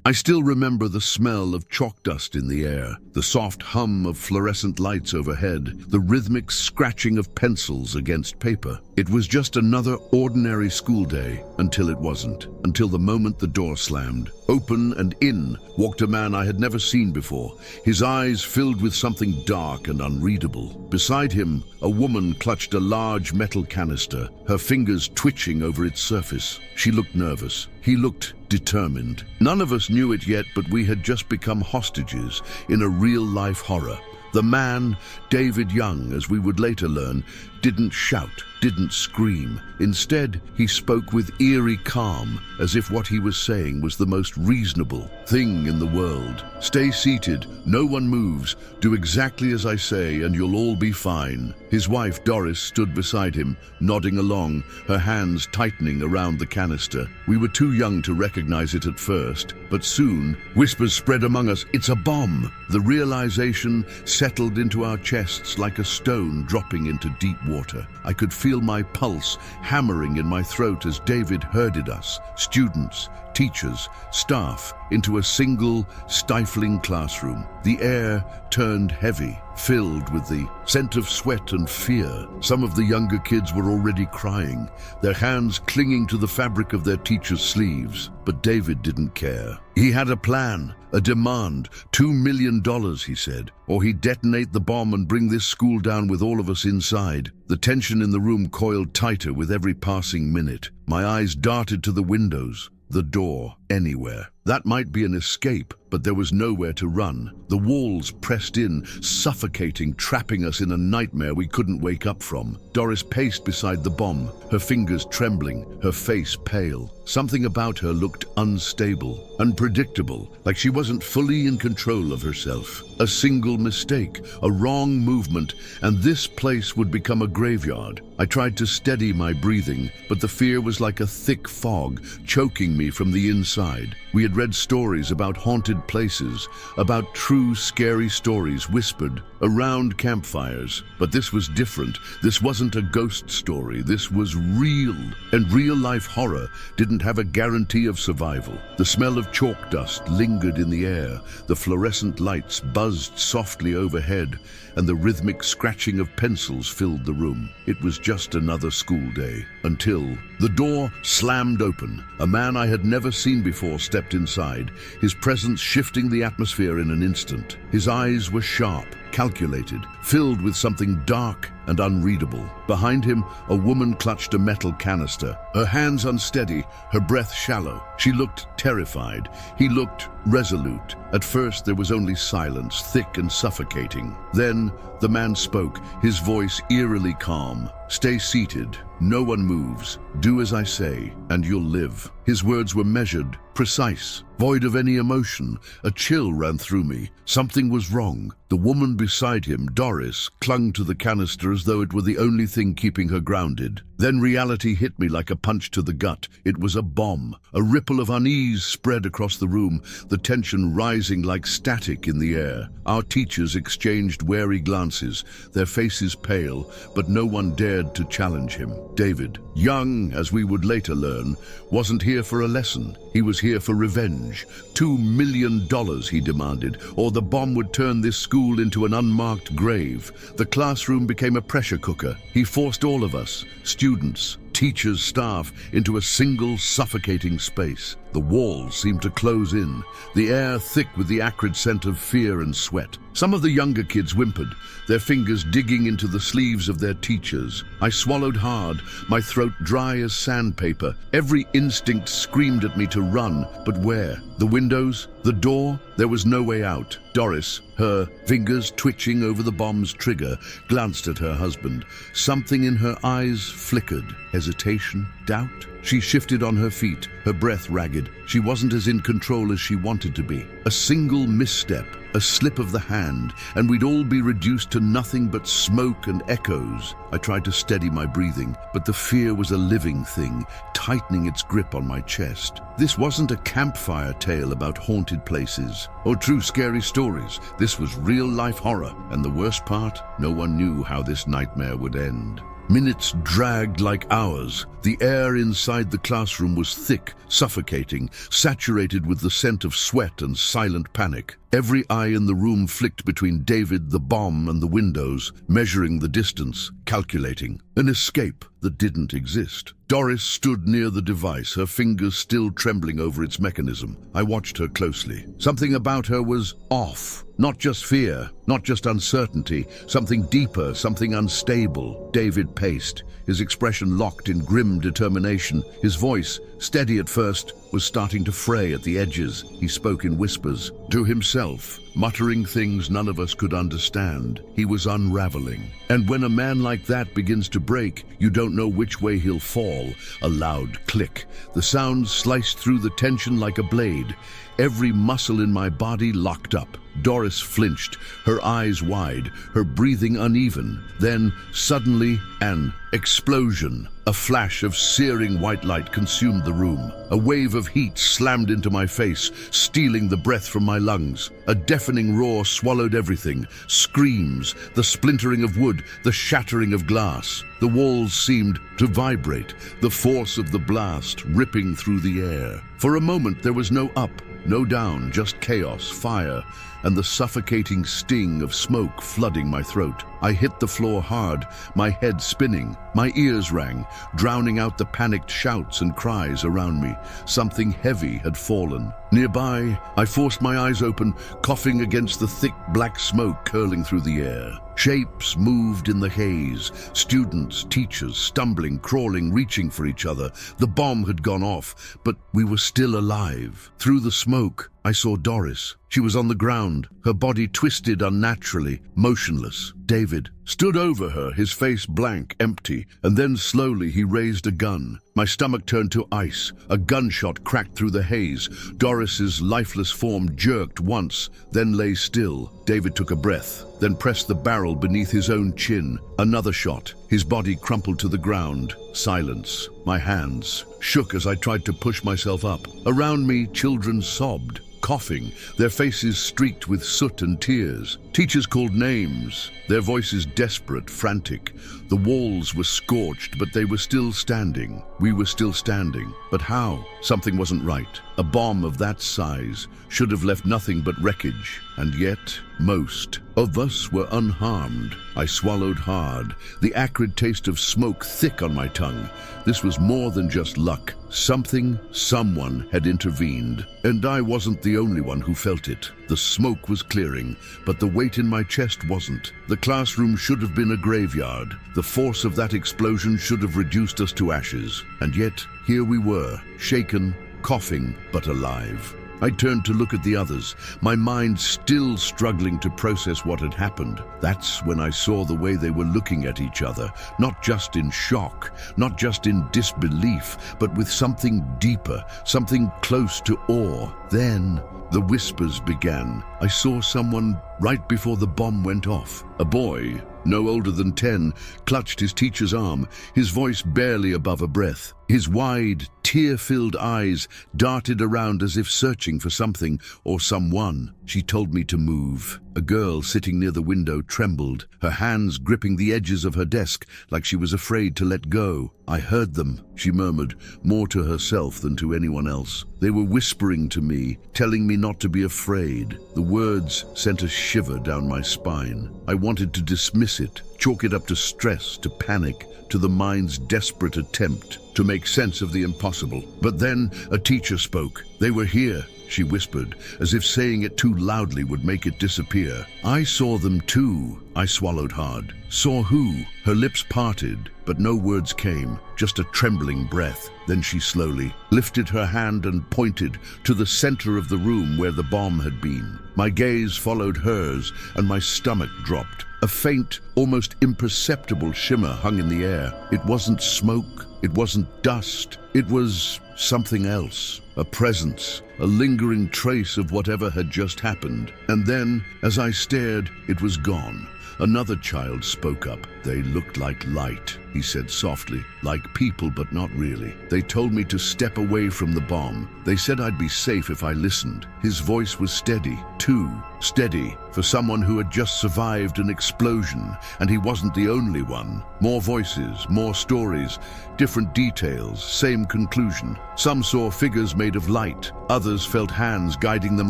I still remember the smell of chalk dust in the air, the soft hum of fluorescent lights overhead, the rhythmic scratching of pencils against paper. It was just another ordinary school day until it wasn't, until the moment the door slammed. Open and in walked a man I had never seen before, his eyes filled with something dark and unreadable. Beside him, a woman clutched a large metal canister, her fingers twitching over its surface. She looked nervous. He looked determined. None of us knew it yet, but we had just become hostages in a real-life horror. The man, David Young, as we would later learn, didn't shout, didn't scream. Instead, he spoke with eerie calm, as if what he was saying was the most reasonable thing in the world. Stay seated, no one moves, do exactly as I say and you'll all be fine. His wife, Doris, stood beside him, nodding along, her hands tightening around the canister. We were too young to recognize it at first, but soon, whispers spread among us, "It's a bomb!" The realization settled into our chests like a stone dropping into deep water. I could feel my pulse hammering in my throat as David herded us, students, teachers, staff, into a single, stifling classroom. The air turned heavy, filled with the scent of sweat and fear. Some of the younger kids were already crying, their hands clinging to the fabric of their teachers' sleeves. But David didn't care. He had a plan, a demand, $2 million, he said, or he'd detonate the bomb and bring this school down with all of us inside. The tension in the room coiled tighter with every passing minute. My eyes darted to the windows, the door, anywhere. That might be an escape, but there was nowhere to run. The walls pressed in, suffocating, trapping us in a nightmare we couldn't wake up from. Doris paced beside the bomb, her fingers trembling, her face pale. Something about her looked unstable, unpredictable, like she wasn't fully in control of herself. A single mistake, a wrong movement, and this place would become a graveyard. I tried to steady my breathing, but the fear was like a thick fog, choking me from the inside. We had read stories about haunted places, about true scary stories whispered around campfires. But this was different. This wasn't a ghost story. This was real. And real-life horror didn't have a guarantee of survival. The smell of chalk dust lingered in the air. The fluorescent lights buzzed softly overhead, and the rhythmic scratching of pencils filled the room. It was just another school day, until the door slammed open. A man I had never seen before stepped inside, his presence shifting the atmosphere in an instant. His eyes were sharp, calculated, filled with something dark and unreadable. Behind him, a woman clutched a metal canister, her hands unsteady, her breath shallow. She looked terrified. He looked resolute. At first, there was only silence, thick and suffocating. Then, the man spoke, his voice eerily calm. "Stay seated. No one moves. Do as I say, and you'll live." His words were measured, precise, void of any emotion. A chill ran through me. Something was wrong. The woman beside him, Doris, clung to the canister as though it were the only thing keeping her grounded. Then reality hit me like a punch to the gut. It was a bomb. A ripple of unease spread across the room, the tension rising like static in the air. Our teachers exchanged wary glances, their faces pale, but no one dared to challenge him. David, young, as we would later learn, wasn't here for a lesson. He was here for revenge. $2 million, he demanded, or the bomb would turn this school into an unmarked grave. The classroom became a pressure cooker. He forced all of us, students, teachers, staff, into a single suffocating space. The walls seemed to close in, the air thick with the acrid scent of fear and sweat. Some of the younger kids whimpered, their fingers digging into the sleeves of their teachers. I swallowed hard, my throat dry as sandpaper. Every instinct screamed at me to run, but where? The windows? The door? There was no way out. Doris, her fingers twitching over the bomb's trigger, glanced at her husband. Something in her eyes flickered. Hesitation? Doubt? She shifted on her feet, her breath ragged. She wasn't as in control as she wanted to be. A single misstep, a slip of the hand, and we'd all be reduced to nothing but smoke and echoes. I tried to steady my breathing, but the fear was a living thing, tightening its grip on my chest. This wasn't a campfire tale about haunted places or true scary stories. This was real-life horror, and the worst part, no one knew how this nightmare would end. Minutes dragged like hours. The air inside the classroom was thick, suffocating, saturated with the scent of sweat and silent panic. Every eye in the room flicked between David, the bomb, and the windows, measuring the distance, calculating. An escape that didn't exist. Doris stood near the device, her fingers still trembling over its mechanism. I watched her closely. Something about her was off. Not just fear, not just uncertainty, something deeper, something unstable. David paced, his expression locked in grim determination. His voice, steady at first, was starting to fray at the edges. He spoke in whispers, to himself, muttering things none of us could understand. He was unraveling. And when a man like that begins to break, you don't know which way he'll fall. A loud click. The sound sliced through the tension like a blade. Every muscle in my body locked up. Doris flinched, her eyes wide, her breathing uneven. Then, suddenly, an explosion. A flash of searing white light consumed the room. A wave of heat slammed into my face, stealing the breath from my lungs. A deafening roar swallowed everything. Screams, the splintering of wood, the shattering of glass. The walls seemed to vibrate, the force of the blast ripping through the air. For a moment there was no up, no down, just chaos, fire, and the suffocating sting of smoke flooding my throat. I hit the floor hard, my head spinning. My ears rang, drowning out the panicked shouts and cries around me. Something heavy had fallen. Nearby, I forced my eyes open, coughing against the thick black smoke curling through the air. Shapes moved in the haze, students, teachers, stumbling, crawling, reaching for each other. The bomb had gone off, but we were still alive. Through the smoke, I saw Doris. She was on the ground, her body twisted unnaturally, motionless. David stood over her, his face blank, empty, and then slowly he raised a gun. My stomach turned to ice. A gunshot cracked through the haze. Doris's lifeless form jerked once, then lay still. David took a breath, then pressed the barrel beneath his own chin. Another shot. His body crumpled to the ground. Silence. My hands shook as I tried to push myself up. Around me, children sobbed, coughing, their faces streaked with soot and tears. Teachers called names, their voices desperate, frantic. The walls were scorched, but they were still standing. We were still standing. But how? Something wasn't right. A bomb of that size should have left nothing but wreckage. And yet, most of us were unharmed. I swallowed hard, the acrid taste of smoke thick on my tongue. This was more than just luck. Someone had intervened, and I wasn't the only one who felt it. The smoke was clearing, but the weight in my chest wasn't. The classroom should have been a graveyard. The force of that explosion should have reduced us to ashes. And yet, here we were, shaken, coughing, but alive. I turned to look at the others, my mind still struggling to process what had happened. That's when I saw the way they were looking at each other, not just in shock, not just in disbelief, but with something deeper, something close to awe. Then the whispers began. I saw someone right before the bomb went off. A boy, no older than 10, clutched his teacher's arm, his voice barely above a breath. His wide, tear-filled eyes darted around as if searching for something or someone. She told me to move. A girl sitting near the window trembled, her hands gripping the edges of her desk like she was afraid to let go. I heard them, she murmured, more to herself than to anyone else. They were whispering to me, telling me not to be afraid. The words sent a shiver down my spine. I wanted to dismiss it, chalk it up to stress, to panic, to the mind's desperate attempt to make sense of the impossible. But then a teacher spoke. They were here, she whispered, as if saying it too loudly would make it disappear. I saw them too. I swallowed hard. Saw who? Her lips parted, but no words came, just a trembling breath. Then she slowly lifted her hand and pointed to the center of the room where the bomb had been. My gaze followed hers, and my stomach dropped. A faint, almost imperceptible shimmer hung in the air. It wasn't smoke, it wasn't dust, it was something else. A presence, a lingering trace of whatever had just happened. And then, as I stared, it was gone. Another child spoke up. They looked like light. he said softly, like people but not really. They told me to step away from the bomb. They said I'd be safe if I listened. His voice was steady, too steady for someone who had just survived an explosion, and he wasn't the only one. More voices, more stories, different details, same conclusion. Some saw figures made of light, others felt hands guiding them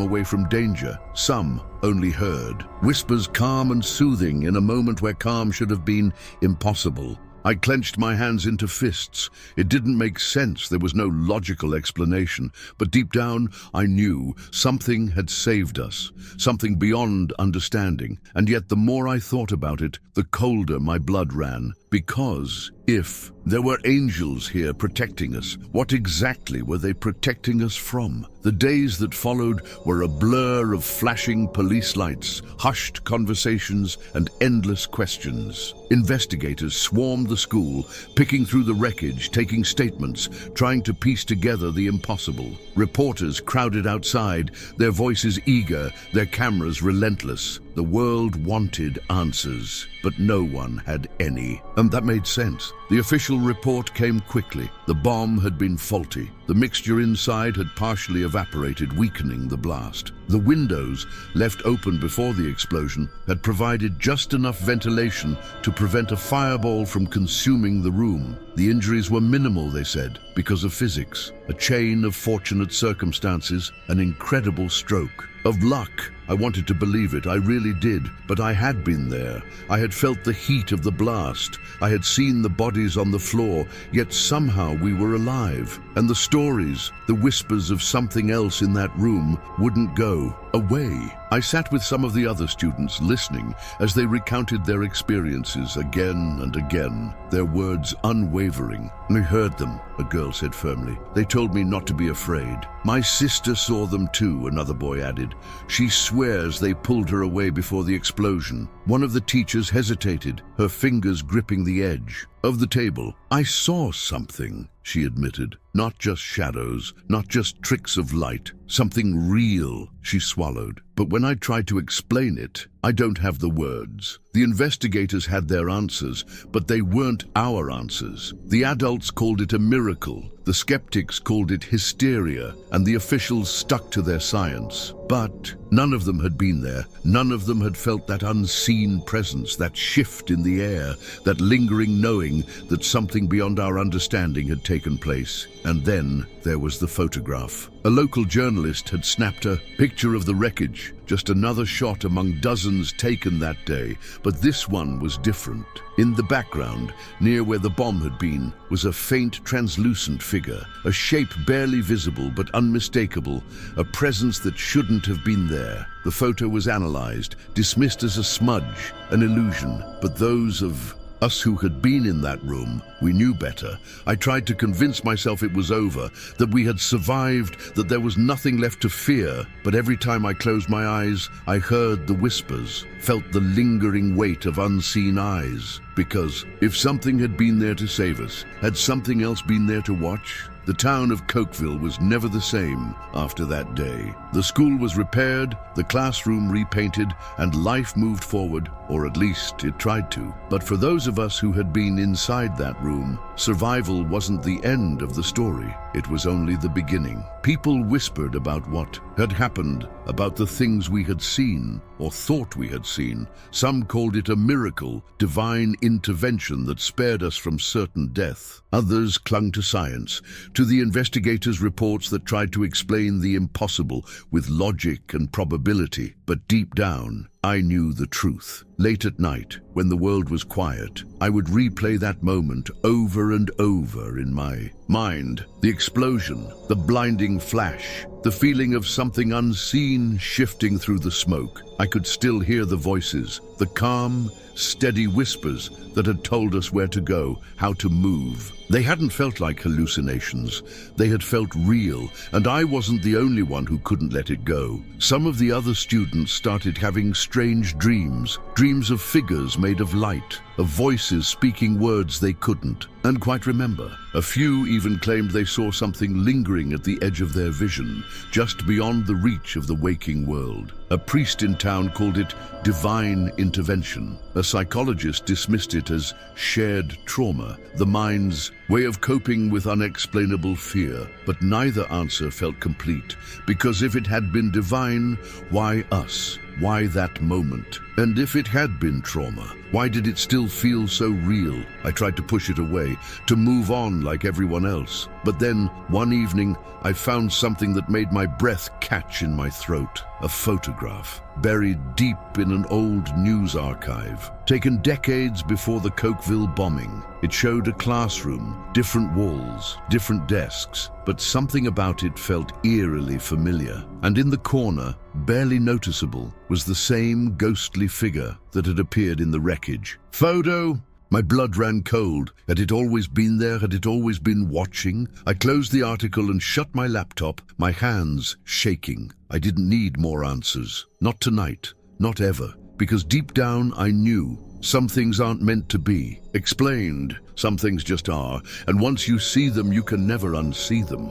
away from danger. Some only heard whispers, calm and soothing in a moment where calm should have been impossible. I clenched my hands into fists. It didn't make sense. There was no logical explanation. But deep down, I knew something had saved us, something beyond understanding. And yet the more I thought about it, the colder my blood ran. Because if there were angels here protecting us, what exactly were they protecting us from? The days that followed were a blur of flashing police lights, hushed conversations, and endless questions. Investigators swarmed the school, picking through the wreckage, taking statements, trying to piece together the impossible. Reporters crowded outside, their voices eager, their cameras relentless. The world wanted answers, but no one had any. And that made sense. The official report came quickly. The bomb had been faulty. The mixture inside had partially evaporated, weakening the blast. The windows, left open before the explosion, had provided just enough ventilation to prevent a fireball from consuming the room. The injuries were minimal, they said, because of physics. A chain of fortunate circumstances, an incredible stroke. Of luck. I wanted to believe it, I really did, but I had been there. I had felt the heat of the blast. I had seen the bodies on the floor, yet somehow we were alive. And the stories, the whispers of something else in that room wouldn't go away. I sat with some of the other students listening as they recounted their experiences again and again, their words unwavering. I heard them, a girl said firmly. They told me not to be afraid. My sister saw them too, another boy added. She swears they pulled her away before the explosion. One of the teachers hesitated, her fingers gripping the edge of the table. I saw something, she admitted. Not just shadows, not just tricks of light. Something real, she swallowed. But when I tried to explain it, I don't have the words. The investigators had their answers, but they weren't our answers. The adults called it a miracle. The skeptics called it hysteria, and the officials stuck to their science. But none of them had been there. None of them had felt that unseen presence, that shift in the air, that lingering knowing that something beyond our understanding had taken place. And then there was the photograph. A local journalist had snapped a picture of the wreckage, just another shot among dozens taken that day, but this one was different. In the background, near where the bomb had been, was a faint, translucent figure, a shape barely visible but unmistakable, a presence that shouldn't have been there. The photo was analyzed, dismissed as a smudge, an illusion, but those of us who had been in that room, we knew better. I tried to convince myself it was over, that we had survived, that there was nothing left to fear. But every time I closed my eyes, I heard the whispers, felt the lingering weight of unseen eyes. Because if something had been there to save us, had something else been there to watch? The town of Cokeville was never the same after that day. The school was repaired, the classroom repainted, and life moved forward, or at least it tried to. But for those of us who had been inside that room, survival wasn't the end of the story. It was only the beginning. People whispered about what had happened, about the things we had seen, or thought we had seen. Some called it a miracle, divine intervention that spared us from certain death. Others clung to science, to the investigators' reports that tried to explain the impossible with logic and probability. But deep down, I knew the truth. Late at night, when the world was quiet, I would replay that moment over and over in my mind. The explosion, the blinding flash, the feeling of something unseen shifting through the smoke. I could still hear the voices, the calm, steady whispers that had told us where to go, how to move. They hadn't felt like hallucinations. They had felt real, and I wasn't the only one who couldn't let it go. Some of the other students started having strange dreams, dreams of figures made of light, of voices speaking words they couldn't and quite remember. A few even claimed they saw something lingering at the edge of their vision, just beyond the reach of the waking world. A priest in town called it divine intervention. A psychologist dismissed it as shared trauma, the mind's way of coping with unexplainable fear. But neither answer felt complete, because if it had been divine, why us? Why that moment? And if it had been trauma, why did it still feel so real? I tried to push it away, to move on like everyone else. But then, one evening, I found something that made my breath catch in my throat. A photograph, buried deep in an old news archive, taken decades before the Cokeville bombing. It showed a classroom, different walls, different desks, but something about it felt eerily familiar. And in the corner, barely noticeable, was the same ghostly figure that had appeared in the wreckage. Photo! My blood ran cold. Had it always been there? Had it always been watching? I closed the article and shut my laptop, my hands shaking. I didn't need more answers. Not tonight. Not ever. Because deep down I knew some things aren't meant to be explained. Some things just are. And once you see them, you can never unsee them.